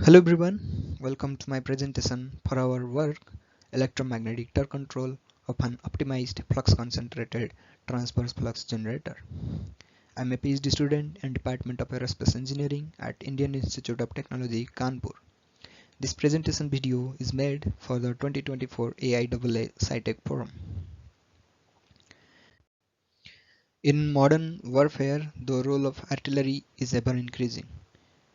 Hello everyone, welcome to my presentation for our work electromagnetic torque control of an optimized flux concentrated transverse flux generator. I am a PhD student in Department of Aerospace Engineering at Indian Institute of Technology, Kanpur. This presentation video is made for the 2024 AIAA SciTech Forum. In modern warfare, the role of artillery is ever increasing.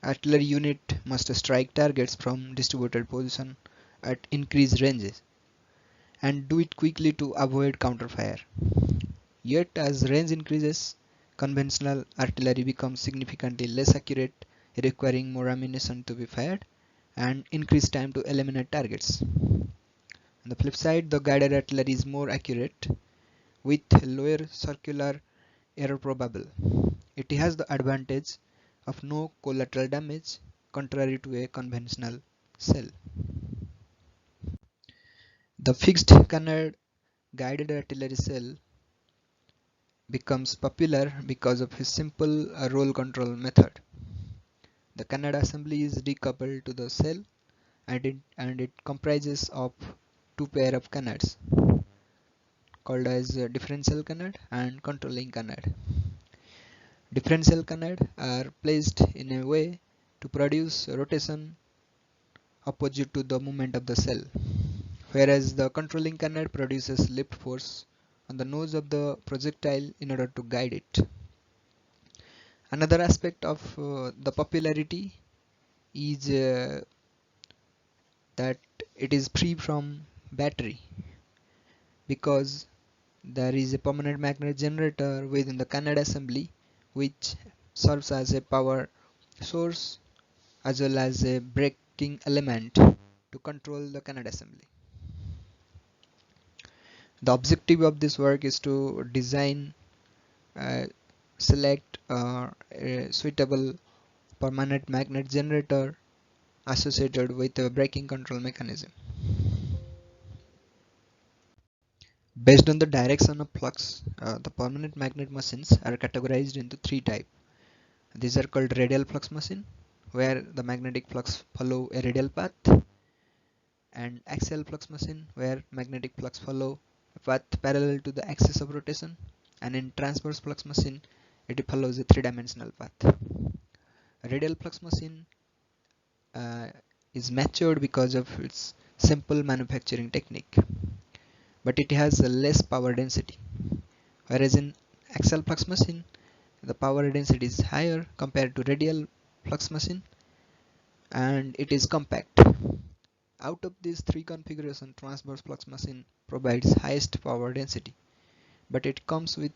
Artillery unit must strike targets from distributed position at increased ranges and do it quickly to avoid counterfire. Yet as range increases, conventional artillery becomes significantly less accurate, requiring more ammunition to be fired and increased time to eliminate targets. On the flip side, the guided artillery is more accurate with lower circular error probable. It has the advantage of no collateral damage, contrary to a conventional cell. The fixed canard guided artillery cell becomes popular because of his simple roll control method. The canard assembly is decoupled to the cell and it comprises of two pair of canards called as differential canard and controlling canard. Differential canard are placed in a way to produce rotation opposite to the movement of the cell, whereas the controlling canard produces lift force on the nose of the projectile in order to guide it. Another aspect of the popularity is that it is free from battery because there is a permanent magnet generator within the canard assembly which serves as a power source as well as a braking element to control the canard assembly. The objective of this work is to design, select a suitable permanent magnet generator associated with a braking control mechanism. Based on the direction of flux, the permanent magnet machines are categorized into three types. These are called radial flux machine, where the magnetic flux follow a radial path, and axial flux machine, where magnetic flux follow a path parallel to the axis of rotation, and in transverse flux machine, it follows a three-dimensional path. A radial flux machine uh, is matured because of its simple manufacturing technique, but it has a less power density, whereas in axial flux machine the power density is higher compared to radial flux machine and it is compact. Out of these three configurations, transverse flux machine provides highest power density, but it comes with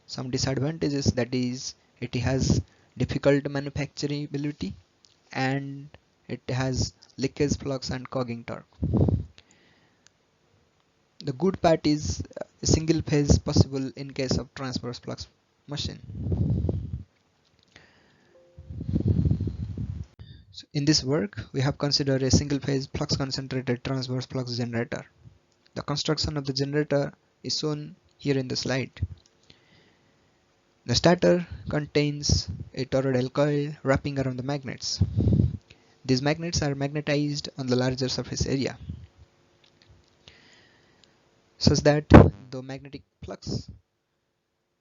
some disadvantages, that is it has difficult manufacturability and it has leakage flux and clogging torque. The good part is a single phase possible in case of transverse flux machine. So in this work, we have considered a single phase flux concentrated transverse flux generator. The construction of the generator is shown here in the slide. The stator contains a toroidal coil wrapping around the magnets. These magnets are magnetized on the larger surface area, such that the magnetic flux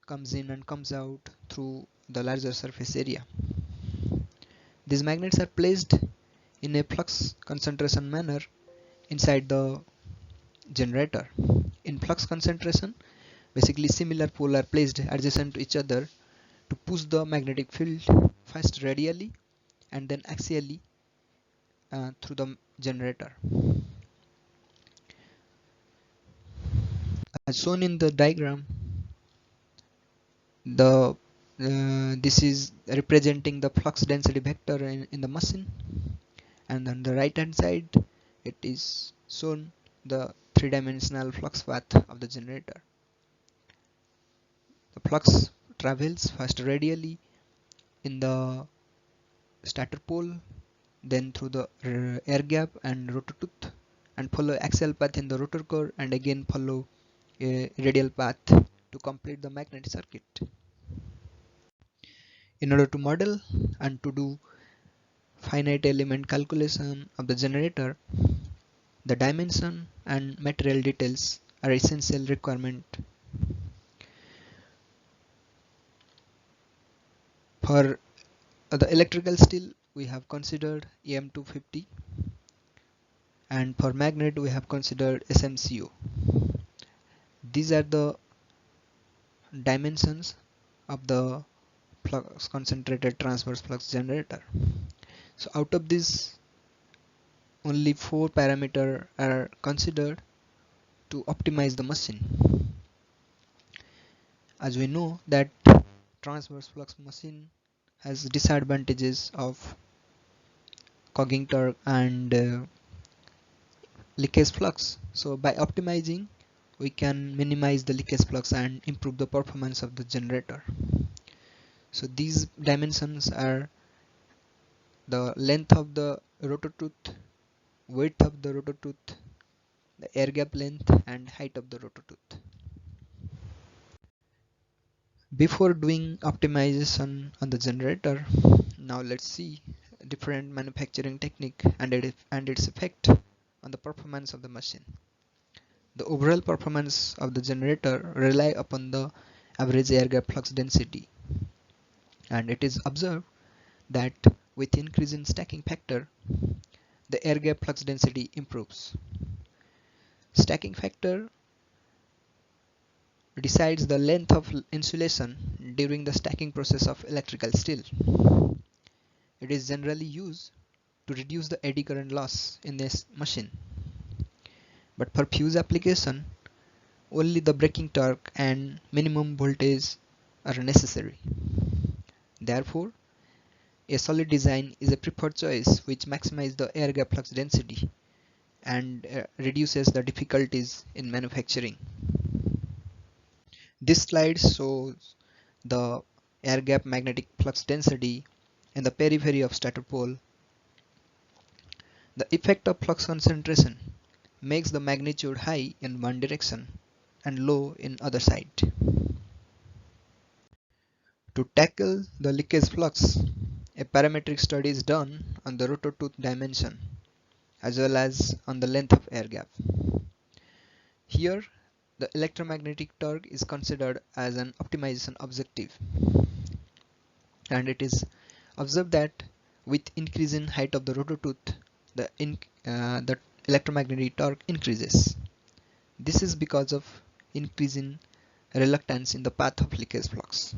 comes in and comes out through the larger surface area. These magnets are placed in a flux concentration manner inside the generator. In flux concentration, basically similar poles are placed adjacent to each other to push the magnetic field first radially and then axially through the generator. As shown in the diagram, this is representing the flux density vector in the machine, and on the right hand side it is shown the three-dimensional flux path of the generator. The flux travels first radially in the stator pole, then through the air gap and rotor tooth, and follow axial path in the rotor core, and again follow a radial path to complete the magnetic circuit. In order to model and to do finite element calculation of the generator, the dimension and material details are essential requirement. For the electrical steel, we have considered EM250, and for magnet we have considered SMCO. These are the dimensions of the flux concentrated transverse flux generator. So out of this, only 4 parameters are considered to optimize the machine. As we know that transverse flux machine has disadvantages of clogging torque and leakage flux. So by optimizing, we can minimize the leakage flux and improve the performance of the generator. So these dimensions are the length of the rotor tooth, width of the rotor tooth, the air gap length and height of the rotor tooth. Before doing optimization on the generator, now let's see different manufacturing technique and its effect on the performance of the machine. The overall performance of the generator rely upon the average air gap flux density, and it is observed that with increase in stacking factor, the air gap flux density improves. Stacking factor decides the length of insulation during the stacking process of electrical steel. It is generally used to reduce the eddy current loss in this machine. But for fuse application, only the breaking torque and minimum voltage are necessary. Therefore, a solid design is a preferred choice which maximizes the air gap flux density and reduces the difficulties in manufacturing. This slide shows the air gap magnetic flux density in the periphery of stator pole. The effect of flux concentration makes the magnitude high in one direction and low in other side. To tackle the leakage flux, a parametric study is done on the rotor tooth dimension as well as on the length of air gap. Here, the electromagnetic torque is considered as an optimization objective, and it is observed that with increase in height of the rotor tooth, the electromagnetic torque increases. This is because of increase in reluctance in the path of leakage flux.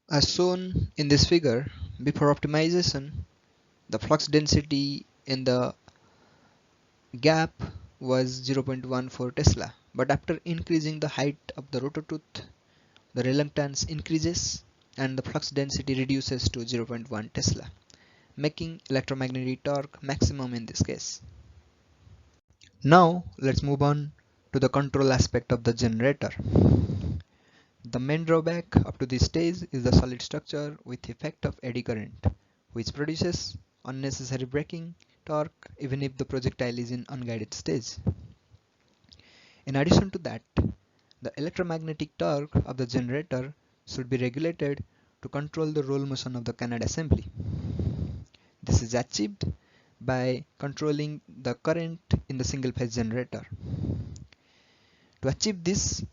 As shown in this figure, before optimization, the flux density in the gap was 0.14 Tesla, but after increasing the height of the rotor tooth, the reluctance increases and the flux density reduces to 0.1 Tesla, making electromagnetic torque maximum in this case. Now let's move on to the control aspect of the generator. The main drawback up to this stage is the solid structure with effect of eddy current, which produces unnecessary braking torque even if the projectile is in unguided stage. In addition to that, the electromagnetic torque of the generator should be regulated to control the roll motion of the canard assembly. This is achieved by controlling the current in the single phase generator. To achieve this,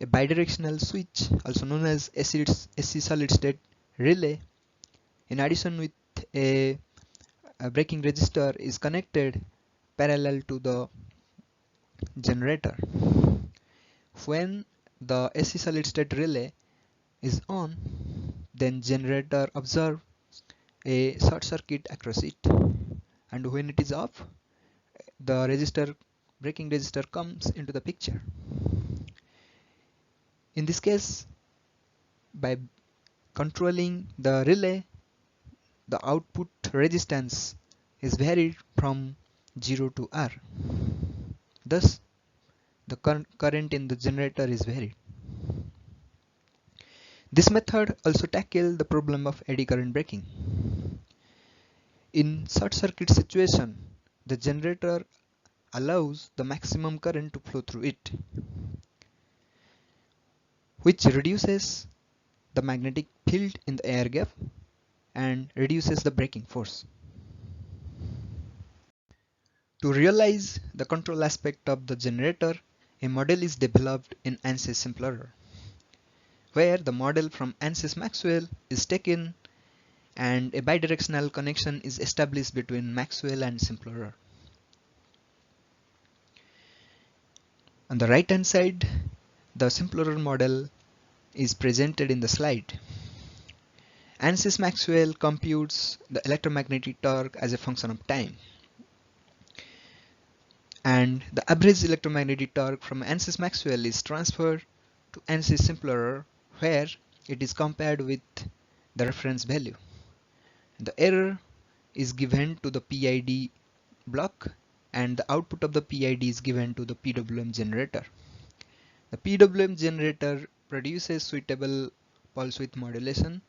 a bidirectional switch, also known as AC solid state relay, in addition with a braking resistor, is connected parallel to the generator. When the AC solid state relay is on, then generator observes a short circuit across it, and when it is off, the braking resistor comes into the picture. In this case, by controlling the relay, the output resistance is varied from 0 to R. Thus, the current in the generator is varied. This method also tackles the problem of eddy current braking. In short circuit situation, the generator allows the maximum current to flow through it, which reduces the magnetic field in the air gap and reduces the braking force. To realize the control aspect of the generator, a model is developed in ANSYS Simpler, where the model from ANSYS Maxwell is taken and a bidirectional connection is established between Maxwell and Simpler. On the right hand side, the Simpler model is presented in the slide. ANSYS Maxwell computes the electromagnetic torque as a function of time, and the average electromagnetic torque from ANSYS Maxwell is transferred to ANSYS Simpler, where it is compared with the reference value. The error is given to the PID block, and the output of the PID is given to the PWM generator. The PWM generator produces suitable pulse width modulation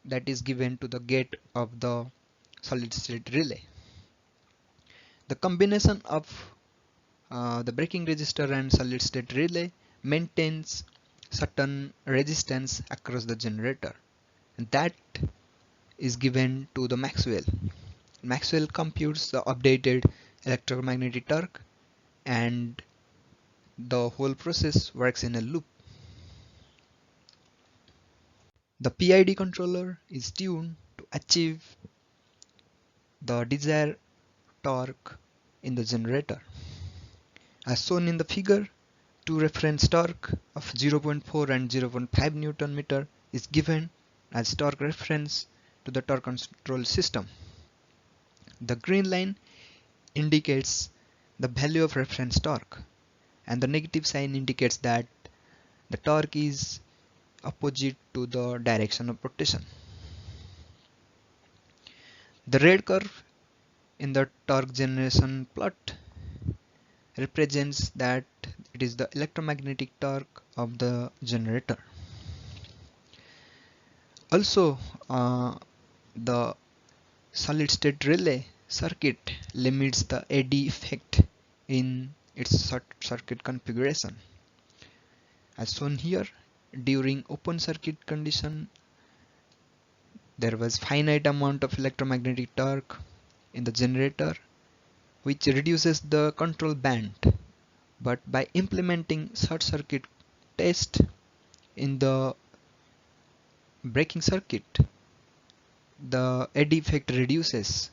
that is given to the gate of the solid state relay. The combination of the braking resistor and solid state relay maintains certain resistance across the generator, and that is given to the Maxwell. Maxwell computes the updated electromagnetic torque, and the whole process works in a loop. The PID controller is tuned to achieve the desired torque in the generator. As shown in the figure, two reference torque of 0.4 and 0.5 Newton meter is given as torque reference to the torque control system. The green line indicates the value of reference torque, and the negative sign indicates that the torque is opposite to the direction of rotation. The red curve in the torque generation plot represents that it is the electromagnetic torque of the generator. Also, the solid state relay circuit limits the eddy effect in its circuit configuration. As shown here, during open circuit condition, there was finite amount of electromagnetic torque in the generator, which reduces the control band. But by implementing short circuit test in the braking circuit, the eddy effect reduces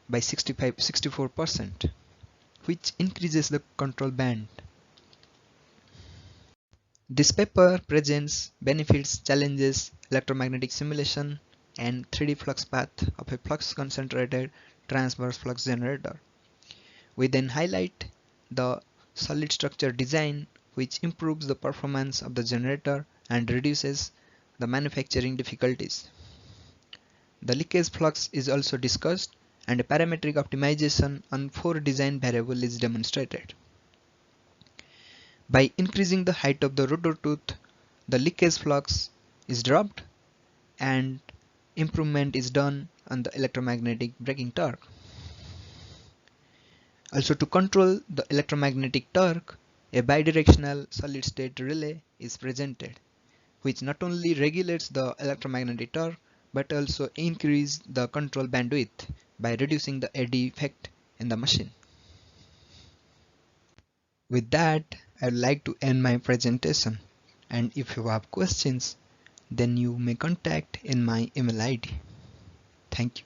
by 64%, which increases the control band. This paper presents benefits, challenges, electromagnetic simulation, and 3D flux path of a flux concentrated transverse flux generator. We then highlight the solid structure design, which improves the performance of the generator and reduces the manufacturing difficulties. The leakage flux is also discussed, and a parametric optimization on 4 design variables is demonstrated. By increasing the height of the rotor tooth, the leakage flux is dropped and improvement is done on the electromagnetic braking torque. Also, to control the electromagnetic torque, a bidirectional solid state relay is presented, which not only regulates the electromagnetic torque but also increase the control bandwidth by reducing the eddy effect in the machine. With that, I would like to end my presentation, and if you have questions, then you may contact in my email ID. Thank you.